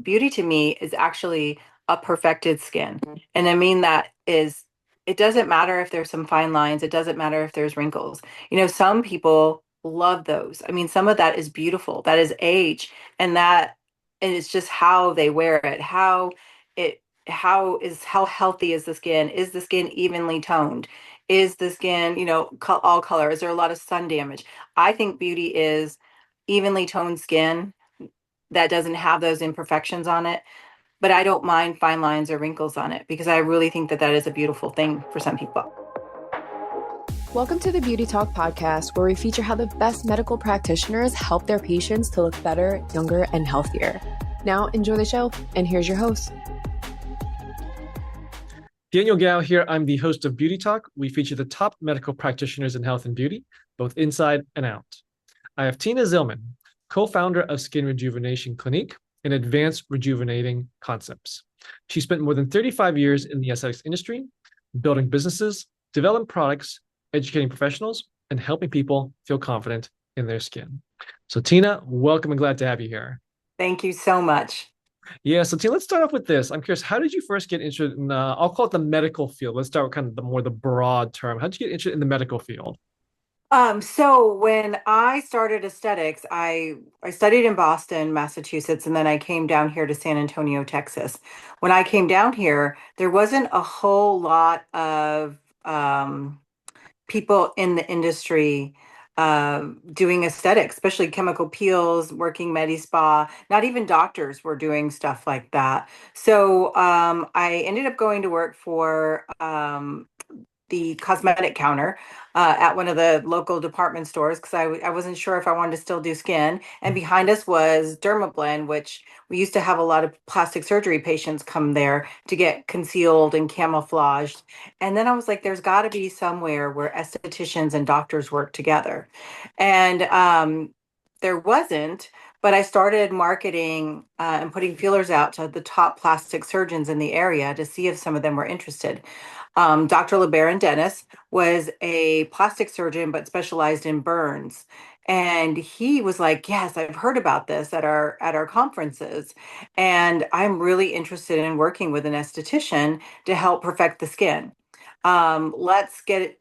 beauty to me is actually a perfected skin. And I mean that is, it doesn't matter if there's some fine lines, it doesn't matter if there's wrinkles. Some people love those. I mean, some of that is beautiful. That is age, and and it's just how they wear it, it how healthy is the skin? Is the skin evenly toned? Is the skin, all color? Is there a lot of sun damage? I think beauty is evenly toned skin that doesn't have those imperfections on it. But I don't mind fine lines or wrinkles on it because I really think that that is a beautiful thing for some people. Welcome to the Beauty Talk podcast, where we feature how the best medical practitioners help their patients to look better, younger, and healthier. Now, enjoy the show, and here's your host. Daniel Gao here. I'm the host of Beauty Talk. We feature the top medical practitioners in health and beauty, both inside and out. I have Tina Zillman, co-founder of Skin Rejuvenation Clinique and Advanced Rejuvenating Concepts. She spent more than 35 years in the aesthetics industry, building businesses, developing products, educating professionals, and helping people feel confident in their skin. So Tina, welcome and glad to have you here. Thank you so much. Yeah, so Tina, let's start off with this. I'm curious, how did you first get interested in, I'll call it the medical field. Let's start with kind of the broad term. How did you get interested in the medical field? So when I started aesthetics, I studied in Boston, Massachusetts, and then I came down here to San Antonio, Texas. When I came down here, there wasn't a whole lot of people in the industry doing aesthetics, especially chemical peels, working med spa. Not even doctors were doing stuff like that. So I ended up going to work for the cosmetic counter at one of the local department stores because I wasn't sure if I wanted to still do skin. And behind us was Dermablend, which we used to have a lot of plastic surgery patients come there to get concealed and camouflaged. And then I was like, there's got to be somewhere where estheticians and doctors work together. And there wasn't. But I started marketing and putting feelers out to the top plastic surgeons in the area to see if some of them were interested. Dr. LeBaron Dennis was a plastic surgeon, but specialized in burns. And he was like, yes, I've heard about this at our conferences. And I'm really interested in working with an esthetician to help perfect the skin. Let's get it.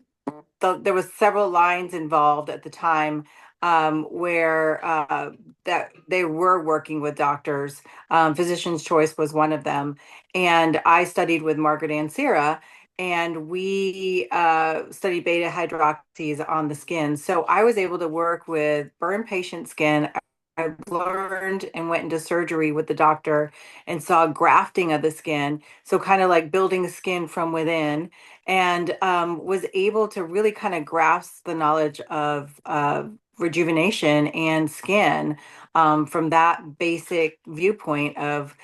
There was several lines involved at the time where that they were working with doctors. Physician's Choice was one of them. And I studied with Margaret Ansira, and we studied beta hydroxys on the skin. So I was able to work with burn patient skin. I learned and went into surgery with the doctor and saw grafting of the skin. So kind of like building the skin from within, and was able to really kind of grasp the knowledge of rejuvenation and skin from that basic viewpoint of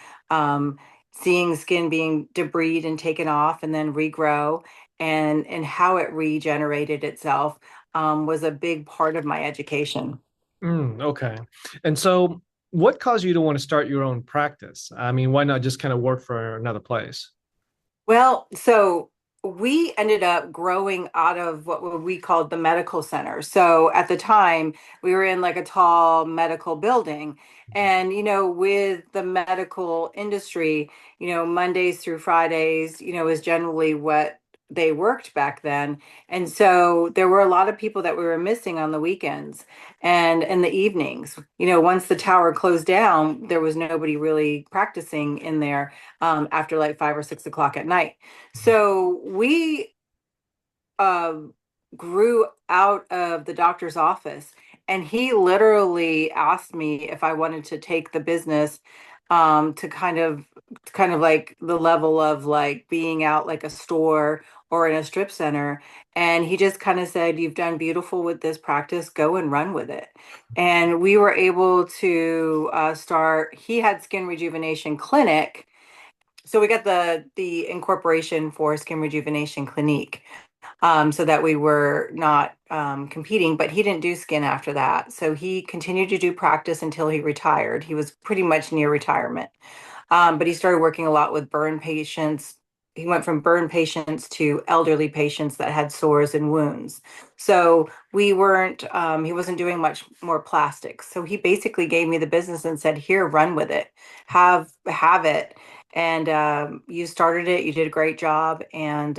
seeing skin being debrided and taken off and then regrow, and how it regenerated itself was a big part of my education. Okay. And so what caused you to want to start your own practice? I mean, why not just kind of work for another place? Well, so we ended up growing out of what we called the medical center. So at the time, we were in like a tall medical building. And, with the medical industry, Mondays through Fridays, is generally what they worked back then. And so there were a lot of people that we were missing on the weekends and in the evenings. Once the tower closed down, there was nobody really practicing in there after like 5 or 6 o'clock at night. So we uh, grew out of the doctor's office, and he literally asked me if I wanted to take the business to kind of like the level of like being out like a store or in a strip center. And he just kind of said, you've done beautiful with this practice, go and run with it. And we were able to start. He had Skin Rejuvenation Clinic, so we got the incorporation for Skin Rejuvenation Clinique, so that we were not competing. But he didn't do skin after that, so he continued to do practice until he retired. He was pretty much near retirement, but he started working a lot with burn patients, he went from burn patients to elderly patients that had sores and wounds. So we weren't, he wasn't doing much more plastics. So he basically gave me the business and said, here, run with it, have it. And you started it, you did a great job. And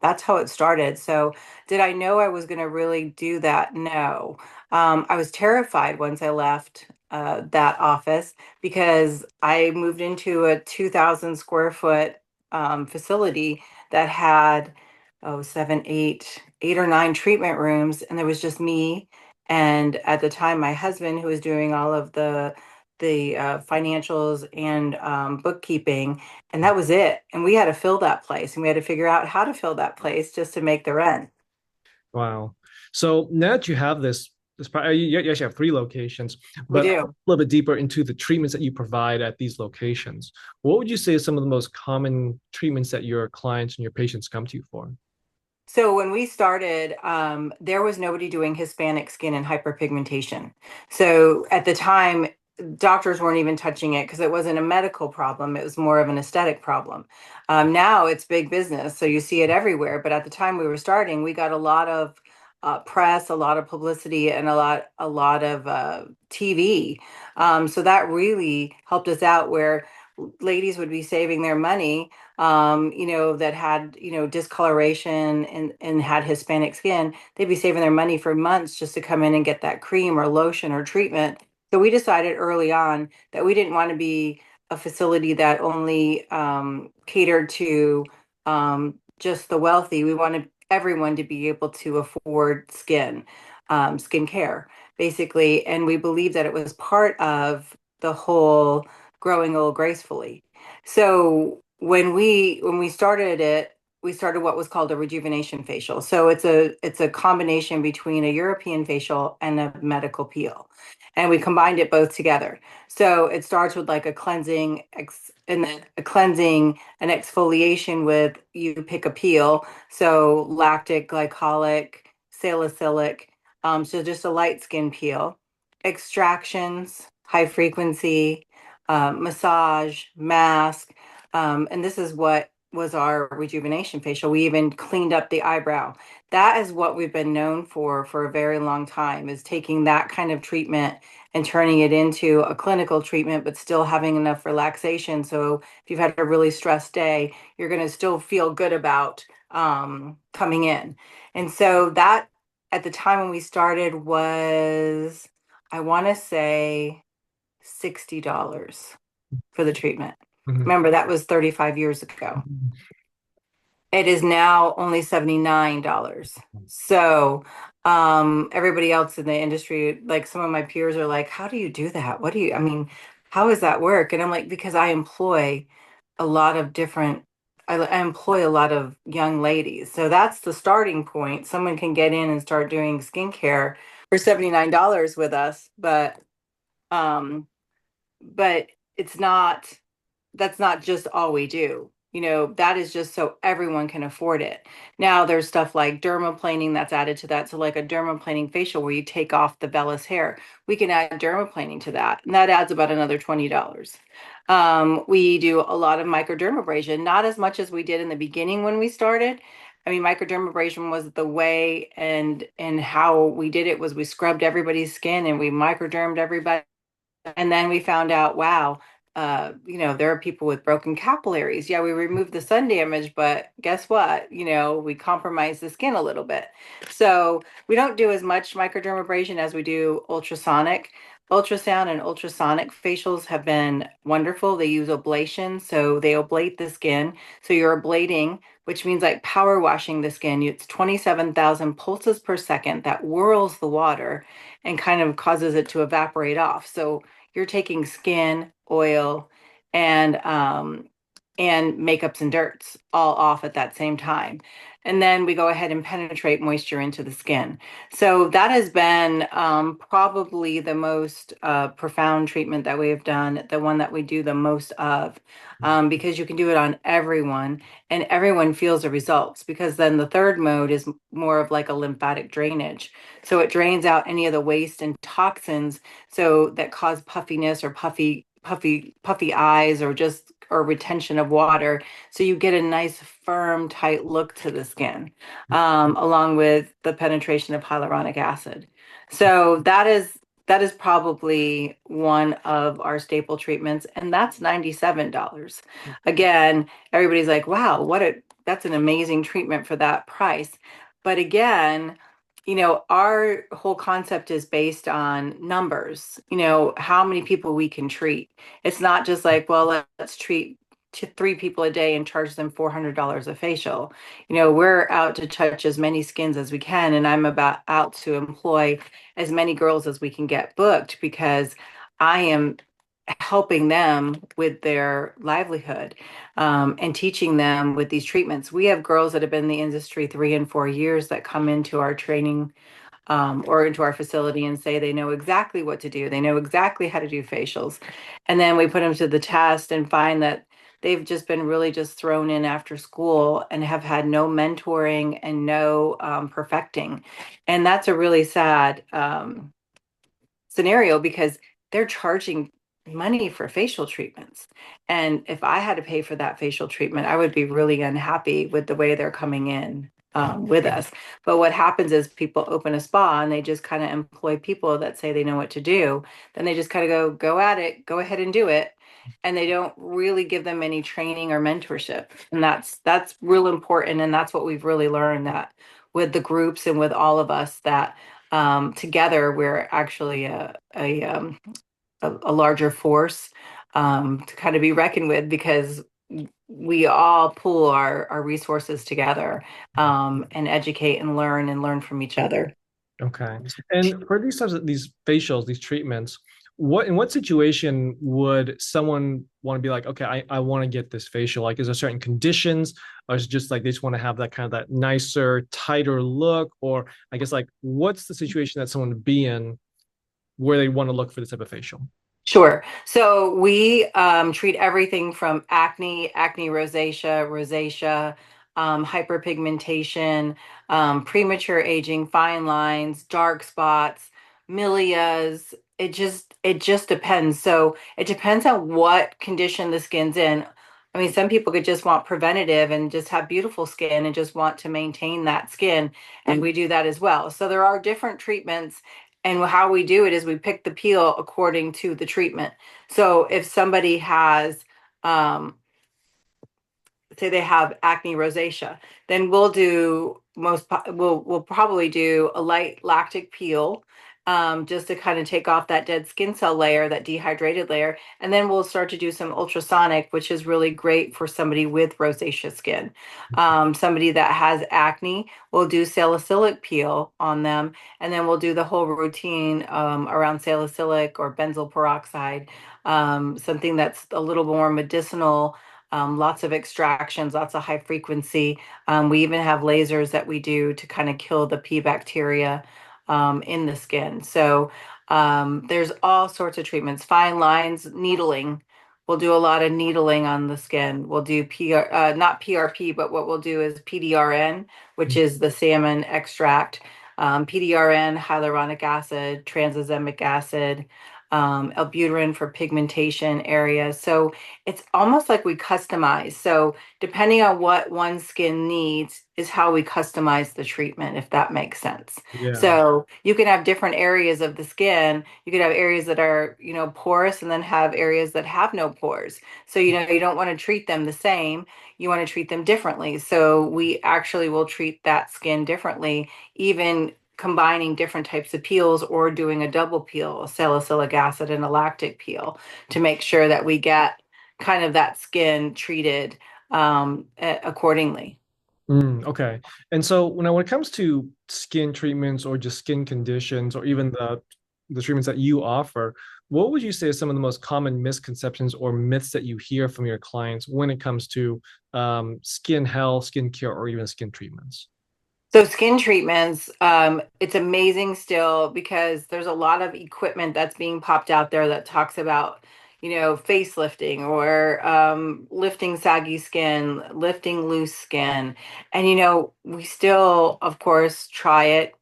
that's how it started. So did I know I was going to really do that? No. I was terrified once I left that office because I moved into a 2,000 square foot facility that had seven, eight or nine treatment rooms, and there was just me. And at the time, my husband, who was doing all of the financials and bookkeeping, and that was it. And we had to fill that place, and we had to figure out how to fill that place just to make the rent. Wow. So now that you have you actually have three locations, We but a do. little bit deeper into the treatments that you provide at these locations. What would you say is some of the most common treatments that your clients and your patients come to you for? So when we started, there was nobody doing Hispanic skin and hyperpigmentation. So at the time, doctors weren't even touching it because it wasn't a medical problem. It was more of an aesthetic problem. Now it's big business, so you see it everywhere. But at the time we were starting, we got a lot of press, a lot of publicity, and a lot of TV. So that really helped us out where ladies would be saving their money that had, discoloration and had Hispanic skin, they'd be saving their money for months just to come in and get that cream or lotion or treatment. So we decided early on that we didn't want to be a facility that only catered to just the wealthy. We wanted everyone to be able to afford skin care, basically. And we believe that it was part of the whole growing old gracefully. So when we started it, we started what was called a rejuvenation facial. So it's a combination between a European facial and a medical peel. And we combined it both together. So it starts with like a cleansing and then a cleansing and exfoliation with you pick a peel. So lactic, glycolic, salicylic. So just a light skin peel. Extractions, high frequency, massage, mask. And this is what was our rejuvenation facial. We even cleaned up the eyebrow. That is what we've been known for a very long time, is taking that kind of treatment and turning it into a clinical treatment, but still having enough relaxation. So if you've had a really stressed day, you're going to still feel good about coming in. And so that at the time when we started was, I want to say, $60 for the treatment. Mhm. Remember, that was 35 years ago. It is now only $79. So, everybody else in the industry, like some of my peers are like, how do you do that? I mean, how does that work? And I'm like, because a lot of different, I employ a lot of young ladies. So that's the starting point. Someone can get in and start doing skincare for $79 with us, um, but it's not that's not just all we do. That is just so everyone can afford it. Now there's stuff like dermaplaning that's added to that. So like a dermaplaning facial where you take off the vellus hair, we can add dermaplaning to that, and that adds about another $20. We do a lot of microdermabrasion, not as much as we did in the beginning when we started. I mean, microdermabrasion was the way, and how we did it was we scrubbed everybody's skin and we microdermed everybody, and then we found out, wow, there are people with broken capillaries. Yeah, we removed the sun damage, but guess what? We compromise the skin a little bit. So we don't do as much microdermabrasion as we do ultrasonic. Ultrasound and ultrasonic facials have been wonderful. They use ablation, so they ablate the skin. So you're ablating, which means like power washing the skin. It's 27,000 pulses per second that whirls the water and kind of causes it to evaporate off. So you're taking skin, oil, and makeups and dirts all off at that same time. And then we go ahead and penetrate moisture into the skin. So that has been probably the most profound treatment that we have done, the one that we do the most of, because you can do it on everyone and everyone feels the results. Because then the third mode is more of like a lymphatic drainage. So it drains out any of the waste and toxins so that cause puffiness or puffy eyes, or just or retention of water. So you get a nice, firm, tight look to the skin, along with the penetration of hyaluronic acid. So that is probably one of our staple treatments, and that's $97. Again, everybody's like, wow, that's an amazing treatment for that price. But again, our whole concept is based on numbers, how many people we can treat. It's not just like, well, let's treat three people a day and charge them $400 a facial. We're out to touch as many skins as we can, and I'm about out to employ as many girls as we can get booked because I am helping them with their livelihood, and teaching them with these treatments. We have girls that have been in the industry 3 and 4 years that come into our training, or into our facility and say they know exactly what to do. They know exactly how to do facials. And then we put them to the test and find that they've just been really just thrown in after school and have had no mentoring and no perfecting. And that's a really sad scenario because they're charging money for facial treatments. And if I had to pay for that facial treatment, I would be really unhappy with the way they're coming in with us. But what happens is people open a spa and they just kind of employ people that say they know what to do. Then they just kind of go at it, go ahead and do it. And they don't really give them any training or mentorship. And that's real important. And that's what we've really learned, that with the groups and with all of us, that together we're actually a larger force, to kind of be reckoned with, because we all pool our resources together, and educate and learn from each other. Okay. And for these types of these facials, these treatments, in what situation would someone want to be like, okay, I want to get this facial? Like, is there certain conditions, or is it just like they just want to have that kind of that nicer, tighter look? Or I guess like what's the situation that someone would be in where they want to look for this type of facial? Sure. So we treat everything from acne, rosacea, hyperpigmentation, premature aging, fine lines, dark spots, milias. It just depends. So it depends on what condition the skin's in. I mean, some people could just want preventative and just have beautiful skin and just want to maintain that skin, and we do that as well. So there are different treatments, and how we do it is we pick the peel according to the treatment. So if somebody has, um, say they have acne rosacea, then we'll probably do a light lactic peel, just to kind of take off that dead skin cell layer, that dehydrated layer, and then we'll start to do some ultrasonic, which is really great for somebody with rosacea skin. Somebody that has acne, we'll do salicylic peel on them, and then we'll do the whole routine around salicylic or benzoyl peroxide, something that's a little more medicinal. Lots of extractions, lots of high frequency. We even have lasers that we do to kind of kill the P bacteria in the skin. So there's all sorts of treatments. Fine lines, needling. We'll do a lot of needling on the skin. We'll do not PRP, but what we'll do is PDRN, which is the salmon extract. PDRN, hyaluronic acid, tranexamic acid, albuterol for pigmentation areas. So it's almost like we customize. So depending on what one skin needs is how we customize the treatment, if that makes sense. Yeah. So you can have different areas of the skin. You could have areas that are, porous, and then have areas that have no pores. So, you don't want to treat them the same. You want to treat them differently. So we actually will treat that skin differently, even combining different types of peels or doing a double peel, a salicylic acid and a lactic peel, to make sure that we get kind of that skin treated accordingly. Okay. And so when it comes to skin treatments or just skin conditions or even the treatments that you offer, what would you say are some of the most common misconceptions or myths that you hear from your clients when it comes to skin health, skin care, or even skin treatments? So skin treatments, it's amazing still because there's a lot of equipment that's being popped out there that talks about, facelifting or lifting saggy skin, lifting loose skin. And, we still, of course, try it.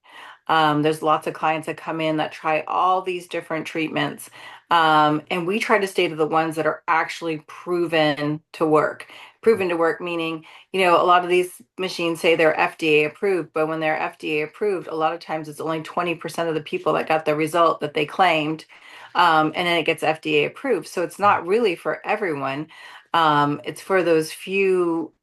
There's lots of clients that come in that try all these different treatments. And we try to stay to the ones that are actually proven to work. Proven to work meaning, a lot of these machines say they're FDA approved, but when they're FDA approved, a lot of times it's only 20% of the people that got the result that they claimed. And then it gets FDA approved. So it's not really for everyone. It's for those few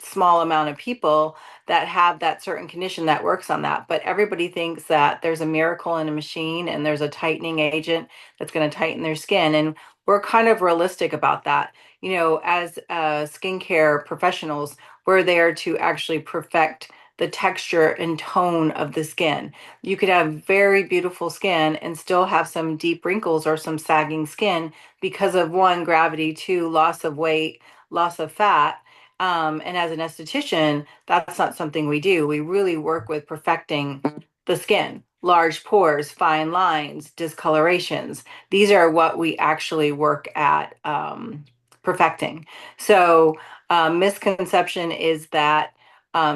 small amount of people that have that certain condition that works on that. But everybody thinks that there's a miracle in a machine and there's a tightening agent that's going to tighten their skin. And we're kind of realistic about that. As skincare professionals, we're there to actually perfect the texture and tone of the skin. You could have very beautiful skin and still have some deep wrinkles or some sagging skin because of one, gravity, two, loss of weight, loss of fat. And as an esthetician, that's not something we do. We really work with perfecting the skin, large pores, fine lines, discolorations. These are what we actually work at perfecting. So, misconception is that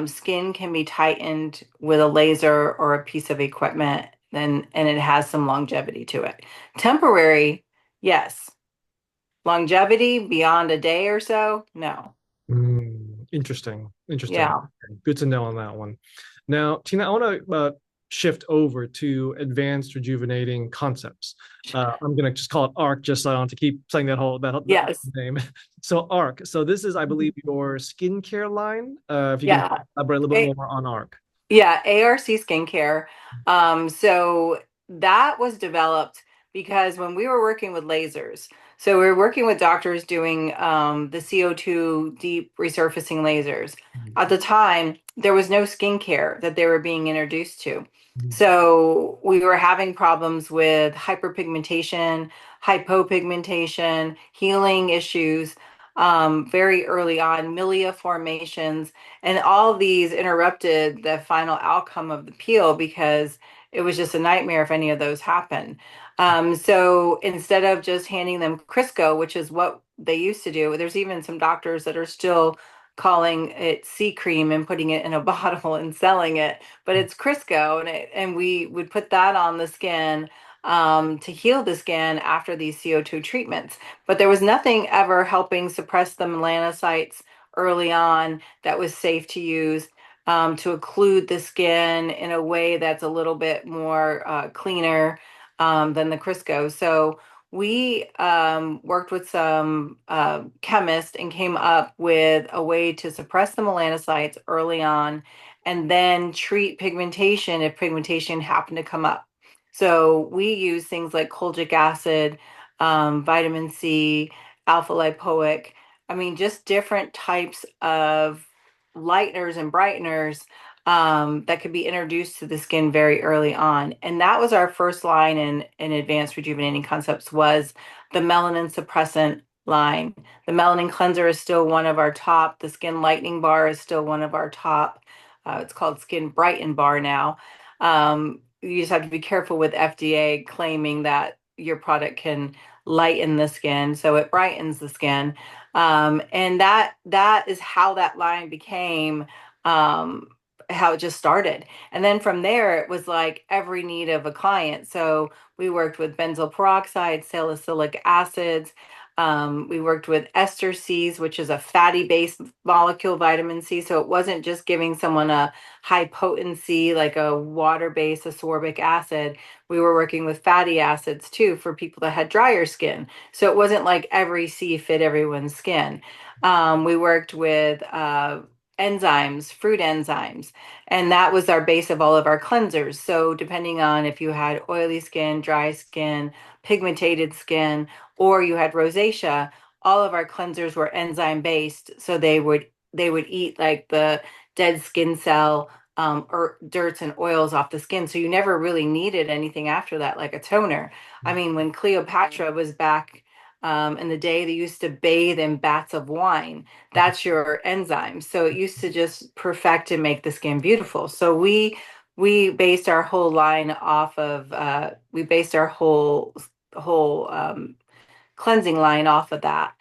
skin can be tightened with a laser or a piece of equipment, and it has some longevity to it. Temporary, yes. Longevity beyond a day or so, no. Interesting. Interesting. Yeah. Good to know on that one. Now, Tina, I want to shift over to advanced rejuvenating concepts. I'm going to just call it ARC, just so I don't have to keep saying that Yes. name. So ARC. So this is, I believe, your skincare line. If you can Yeah. elaborate a little bit A- more on ARC. yeah, ARC skincare. So that was developed because when we were working with lasers, so we were working with doctors doing the CO2 deep resurfacing lasers. At the time, there was no skincare that they were being introduced to. So we were having problems with hyperpigmentation, hypopigmentation, healing issues very early on, milia formations. And all of these interrupted the final outcome of the peel because it was just a nightmare if any of those happened. So instead of just handing them Crisco, which is what they used to do, there's even some doctors that are still calling it C cream and putting it in a bottle and selling it, but it's Crisco, and we would put that on the skin to heal the skin after these CO2 treatments. But there was nothing ever helping suppress the melanocytes early on that was safe to use to occlude the skin in a way that's a little bit more cleaner than the Crisco. So we worked with some chemists and came up with a way to suppress the melanocytes early on and then treat pigmentation if pigmentation happened to come up. So we use things like kojic acid, vitamin C, alpha lipoic. I mean, just different types of lighteners and brighteners that could be introduced to the skin very early on. And that was our first line in advanced rejuvenating concepts was the melanin suppressant line. The melanin cleanser is still one of our top. The skin lightening bar is still one of our top. It's called Skin Brighten Bar now. You just have to be careful with FDA claiming that your product can lighten the skin, so it brightens the skin. And that is how that line became, how it just started. And then from there, it was like every need of a client. So we worked with benzoyl peroxide, salicylic acids. We worked with ester Cs, which is a fatty based molecule vitamin C. So it wasn't just giving someone a high potency, like a water based ascorbic acid. We were working with fatty acids too for people that had drier skin. So it wasn't like every C fit everyone's skin. We worked with enzymes, fruit enzymes, and that was our base of all of our cleansers. So depending on if you had oily skin, dry skin, pigmented skin, or you had rosacea, all of our cleansers were enzyme based. So they would eat like the dead skin cell or dirts and oils off the skin. So you never really needed anything after that, like a toner. I mean, when Cleopatra was back in the day, they used to bathe in bats of wine. That's your enzymes. So it used to just perfect and make the skin beautiful. So we based our whole line off of we based our whole cleansing line off of that.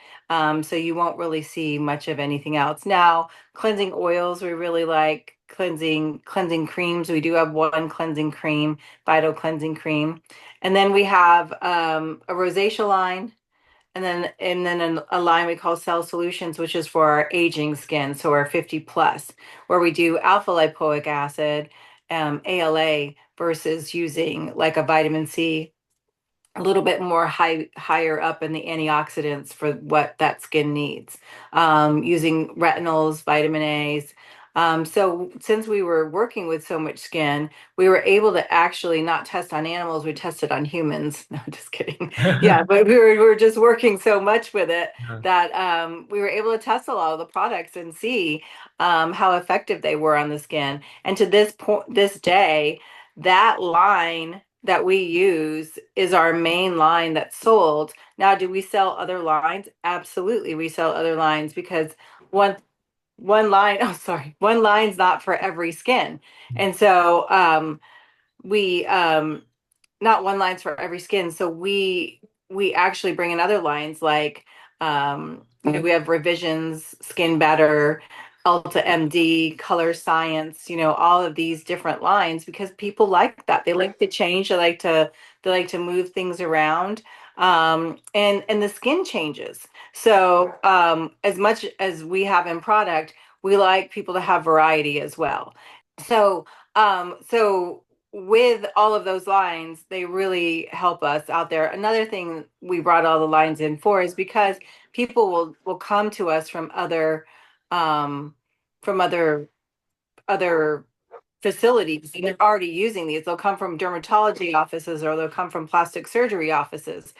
So you won't really see much of anything else. Now, cleansing oils we really like cleansing creams. We do have one cleansing cream, Vital Cleansing Cream. And then we have a rosacea line, and then a line we call Cell Solutions, which is for our aging skin, so our 50 plus, where we do alpha lipoic acid, ALA, versus using like a vitamin C, a little bit more higher up in the antioxidants for what that skin needs, using retinols, vitamin A's. So since we were working with so much skin, we were able to actually not test on animals, we tested on humans. No, just kidding. Yeah, but we were just working so much with it Yeah. that we were able to test a lot of the products and see how effective they were on the skin. And to this point, this day, that line that we use is our main line that's sold. Now, do we sell other lines? Absolutely, we sell other lines because one one line, oh sorry, one line's not for every skin. And so we not one line's for every skin. So we actually bring in other lines like we have Revisions, Skin Better, Ulta MD, Color Science, all of these different lines because people like that. They like to change, they like to move things around. And the skin changes. So as much as we have in product, we like people to have variety as well. So with all of those lines, they really help us out there. Another thing we brought all the lines in for is because people will come to us um, from other facilities and they're already using these. They'll come from dermatology offices or they'll come from plastic surgery offices.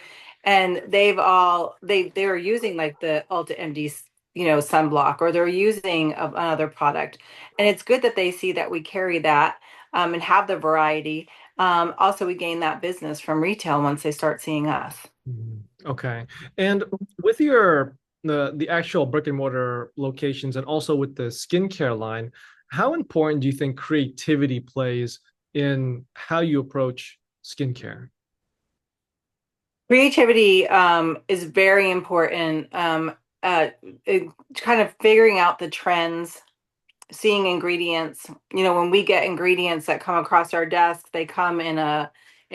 And they're using like the Ulta MD, sunblock, or they're using another product. And it's good that they see that we carry that and have the variety. Also, we gain that business from retail once they start seeing us. Mhm. Okay. And with your the actual brick and mortar locations and also with the skincare line, how important do you think creativity plays in how you approach skincare? Creativity is very important. Kind of figuring out the trends, seeing ingredients. When we get ingredients that come across our desk, they come in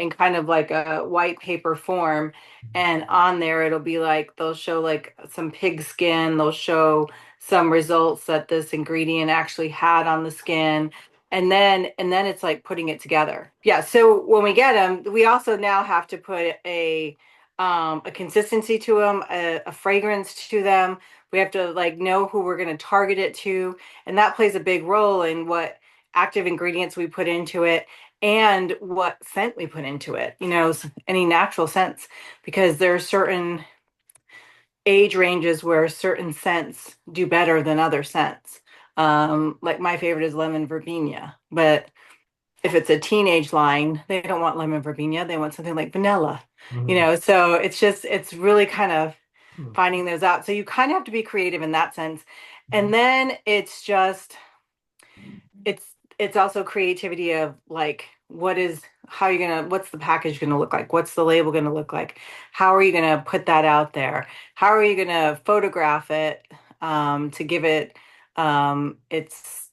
kind of like a white paper form, and on there it'll be like they'll show like some pig skin, they'll show some results that this ingredient actually had on the skin. And then it's like putting it together. Yeah, so when we get them, we also now have to put a consistency to them, a fragrance to them. We have to like know who we're going to target it to, and that plays a big role in what active ingredients we put into it and what scent we put into it, any natural scents, because there are certain age ranges where certain scents do better than other scents. Like my favorite is lemon verbena, but if it's a teenage line, they don't want lemon verbena, they want something like vanilla, Mhm. so it's really kind of Mhm. finding those out. So you kind of have to be creative in that sense. And then it's it's also creativity of like what's the package gonna look like? What's the label gonna look like? How are you gonna put that out there? How are you gonna photograph it to give it its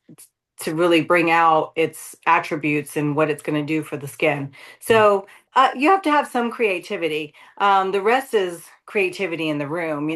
to really bring out its attributes and what it's going to do for the skin. So you have to have some creativity. The rest is creativity in the room,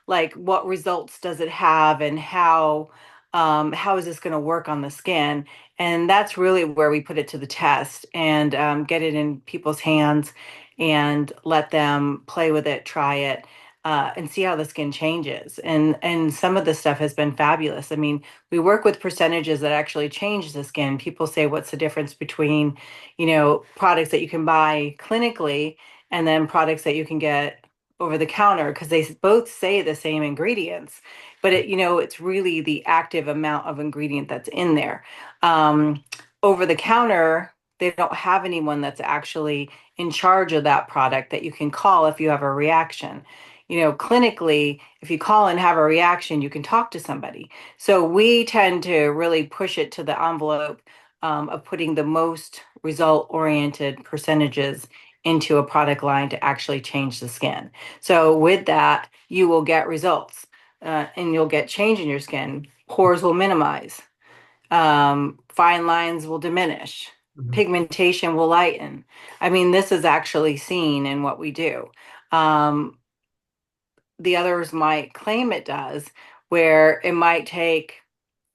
like what results does it have and how is this going to work on the skin? And that's really where we put it to the test and get it in people's hands and let them play with it, try it, and see how the skin changes. And some of the stuff has been fabulous. I mean, we work with percentages that actually change the skin. People say, what's the difference between, products that you can buy clinically and then products that you can get over the counter? Because they both say the same ingredients, but it's really the active amount of ingredient that's in there. Over the counter, they don't have anyone that's actually in charge of that product that you can call if you have a reaction. Clinically, if you call and have a reaction, you can talk to somebody. So we tend to really push it to the envelope of putting the most result-oriented percentages into a product line to actually change the skin. So with that, you will get results and you'll get change in your skin. Pores will minimize. Fine lines will diminish, Mhm. pigmentation will lighten. I mean, this is actually seen in what we do. Um, the others might claim it does, where it might take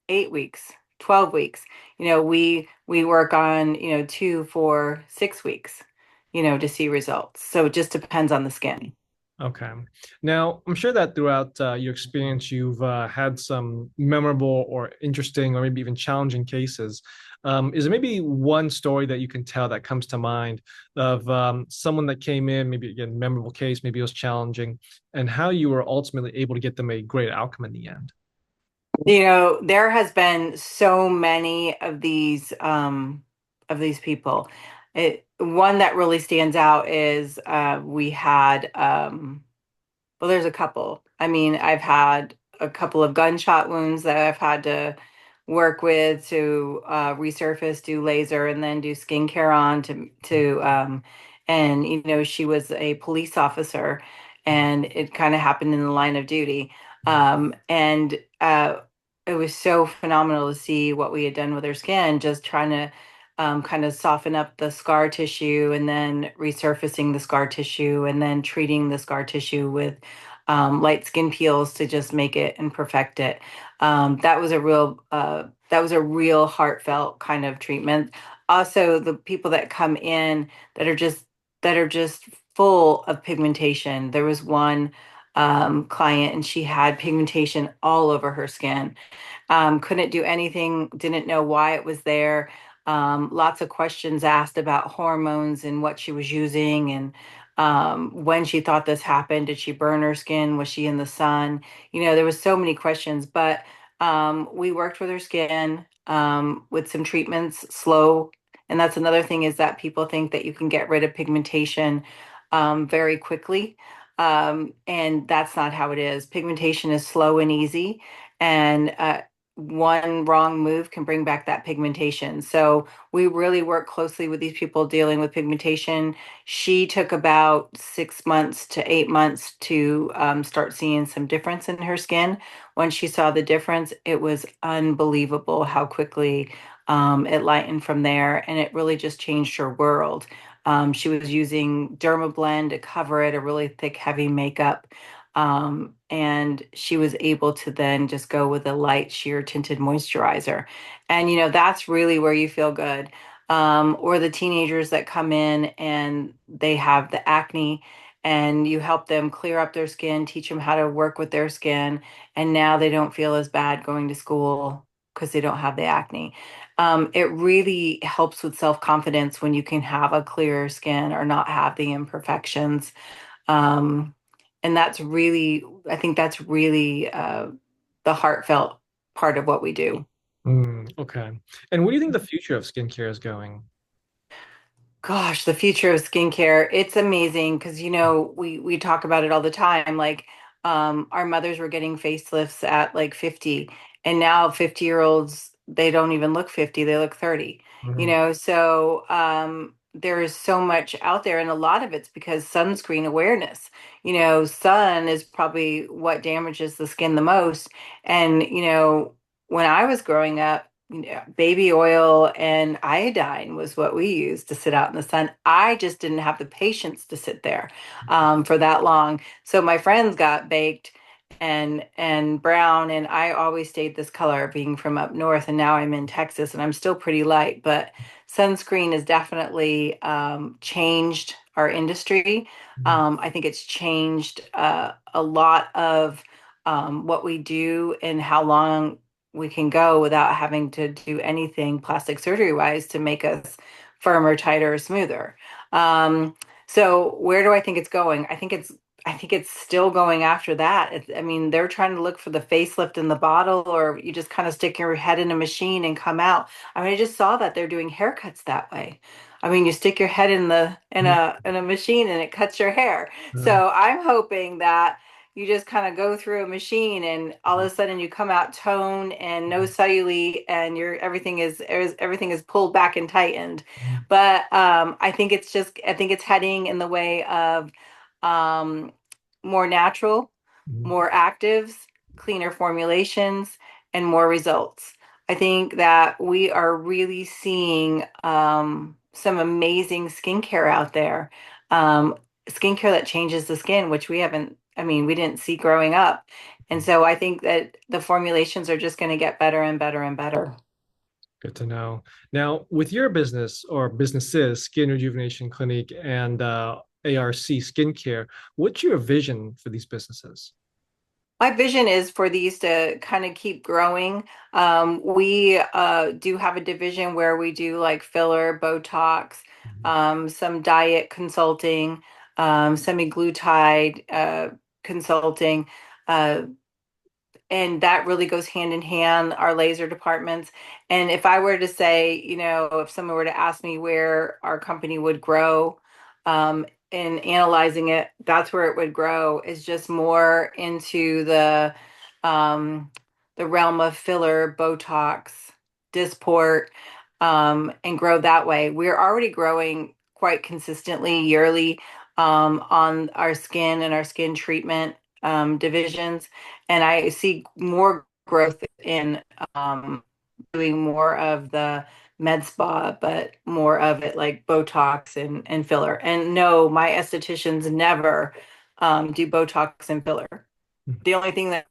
8 weeks, 12 weeks. We work on, 2, 4, 6 weeks, to see results. So it just depends on the skin. Okay. Now, I'm sure that throughout your experience, you've had some memorable or interesting or maybe even challenging cases. Is there maybe one story that you can tell that comes to mind of someone that came in, maybe again, memorable case, maybe it was challenging, and how you were ultimately able to get them a great outcome in the end? There has been so many of these people. One that really stands out is we had well, there's a couple. I mean, I've had a couple of gunshot wounds that I've had to work with to resurface, do laser, and then do skincare on and she was a police officer, and it kind of happened in the line of duty. And it was so phenomenal to see what we had done with her skin, just trying to kind of soften up the scar tissue and then resurfacing the scar tissue and then treating the scar tissue with light skin peels to just make it and perfect it. That was a real heartfelt kind of treatment. Also, the people that come in that are just that are just full of pigmentation. There was one client, and she had pigmentation all over her skin. Couldn't do anything, didn't know why it was there. Lots of questions asked about hormones and what she was using and when she thought this happened. Did she burn her skin? Was she in the sun? There was so many questions, but we worked with her skin with some treatments, slow. And that's another thing is that people think that you can get rid of pigmentation very quickly. And that's not how it is. Pigmentation is slow and easy. And one wrong move can bring back that pigmentation. So we really work closely with these people dealing with pigmentation. She took about 6 months to 8 months to start seeing some difference in her skin. When she saw the difference, it was unbelievable how quickly it lightened from there, and it really just changed her world. She was using Dermablend to cover it, a really thick, heavy makeup. And she was able to then just go with a light sheer tinted moisturizer. And, that's really where you feel good. Or the teenagers that come in and they have the acne, and you help them clear up their skin, teach them how to work with their skin. And now they don't feel as bad going to school because they don't have the acne. It really helps with self-confidence when you can have a clearer skin or not have the imperfections. Um, and I think that's really the heartfelt part of what we do. Okay. And where do you think the future of skincare is going? Gosh, the future of skincare, it's amazing because we talk about it all the time. Like our mothers were getting facelifts at like 50, and now 50-year-olds, they don't even look 50, they look 30. Mhm. So there is so much out there, and a lot of it's because sunscreen awareness. Sun is probably what damages the skin the most. And when I was growing up, baby oil and iodine was what we used to sit out in the sun. I just didn't have the patience to sit there for that long. So my friends got baked and brown, and I always stayed this color being from up north. And now I'm in Texas, and I'm still pretty light. But sunscreen has definitely changed our industry. I think it's changed a lot of what we do and how long we can go without having to do anything plastic surgery wise to make us firmer, tighter, smoother. So where do I think it's going? I think it's still going after that. I mean, they're trying to look for the facelift in the bottle, or you just kind of stick your head in a machine and come out. I mean, I just saw that they're doing haircuts that way. I mean, you stick your head in a machine and it cuts your hair. Mhm. So I'm hoping that you just kind of go through a machine and all of a sudden you come out toned and no cellulite, and everything is pulled back and tightened. But I think it's heading in the way of um, more natural, Mhm. more actives, cleaner formulations, and more results. I think that we are really seeing some amazing skincare out there. Um, Skincare that changes the skin, which we haven't, I mean, we didn't see growing up. And so I think that the formulations are just going to get better and better and better. Good to know. Now, with your business or businesses, Skin Rejuvenation Clinic and ARC Skincare, what's your vision for these businesses? My vision is for these to kind of keep growing. We do have a division where we do like filler, Botox, Mhm. some diet consulting, semi-glutide consulting. Uh, and that really goes hand in hand, our laser departments. And if I were to say, if someone were to ask me where our company would grow, in analyzing it, that's where it would grow, is just more into um, the realm of filler, Botox, Dysport, and grow that way. We're already growing quite consistently yearly on our skin and our skin treatment divisions. And I see more growth in doing more of the med spa, but more of it like Botox and filler. And no, my estheticians never do Botox and filler. The only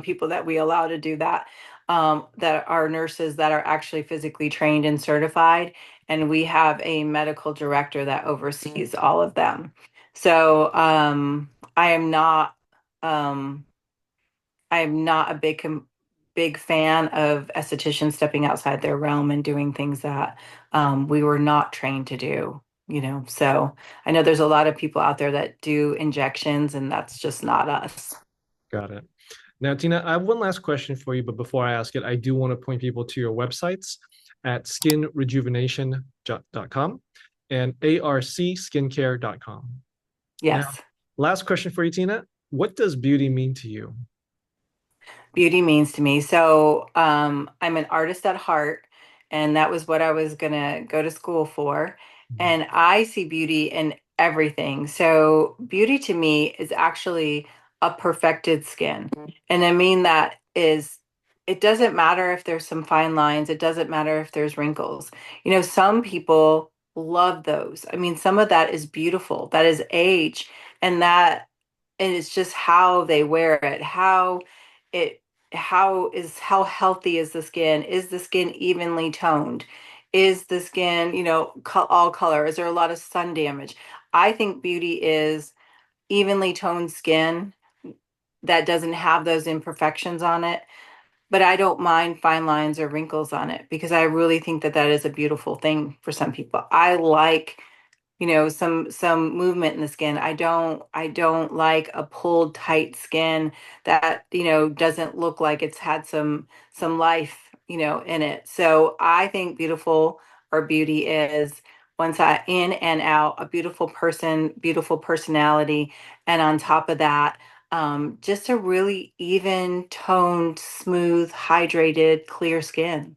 people that we allow to do that that are nurses that are actually physically trained and certified, and we have a medical director that oversees all of them. So I am not um, I am not a big fan of estheticians stepping outside their realm and doing things that we were not trained to do. So I know there's a lot of people out there that do injections, and that's just not us. Got it. Now, Tina, I have one last question for you, but before I ask it, I do want to point people to your websites at skinrejuvenation.com and arcskincare.com. Now, Yes. last question for you, Tina. What does beauty mean to you? Beauty means to me. So I'm an artist at heart, and that was what I was gonna go to school for. Mhm. And I see beauty in everything. So beauty to me is actually a perfected skin. And I mean that is, it doesn't matter if there's some fine lines, it doesn't matter if there's wrinkles. Some people love those. I mean, some of that is beautiful, that is age, and that and it's just how they wear it, it how healthy is the skin? Is the skin evenly toned? Is the skin, all color? Is there a lot of sun damage? I think beauty is evenly toned skin that doesn't have those imperfections on it. But I don't mind fine lines or wrinkles on it because I really think that that is a beautiful thing for some people. I like some movement in the skin. I don't like a pulled tight skin that doesn't look like it's had some life in it. So I think beautiful or beauty is once I in and out, a beautiful person, beautiful personality, and on top of that, just a really even toned, smooth, hydrated, clear skin.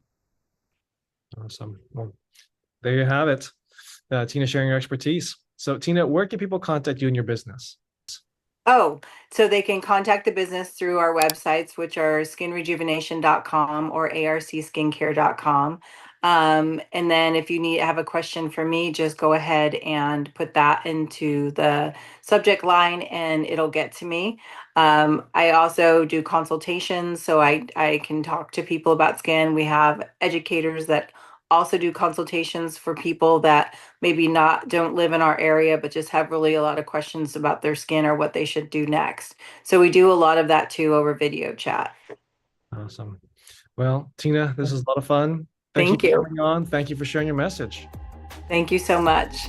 Awesome. Well, there you have it. Tina sharing your expertise. So, Tina, where can people contact you in your business? Oh, so they can contact the business through our websites, which are skinrejuvenation.com or arcskincare.com. And then if you have a question for me, just go ahead and put that into the subject line and it'll get to me. I also do consultations, so I can talk to people about skin. We have educators that also do consultations for people that maybe not don't live in our area but just have really a lot of questions about their skin or what they should do next. So we do a lot of that too over video chat. Awesome. Well, Tina, this is a lot of fun. Thank you Thank for you. coming on. Thank you for sharing your message. Thank you so much.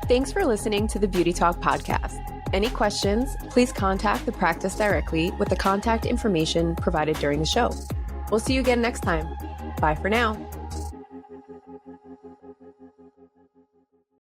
Thanks for listening to the Beauty Talk podcast. Any questions, please contact the practice directly with the contact information provided during the show. We'll see you again next time. Bye for now.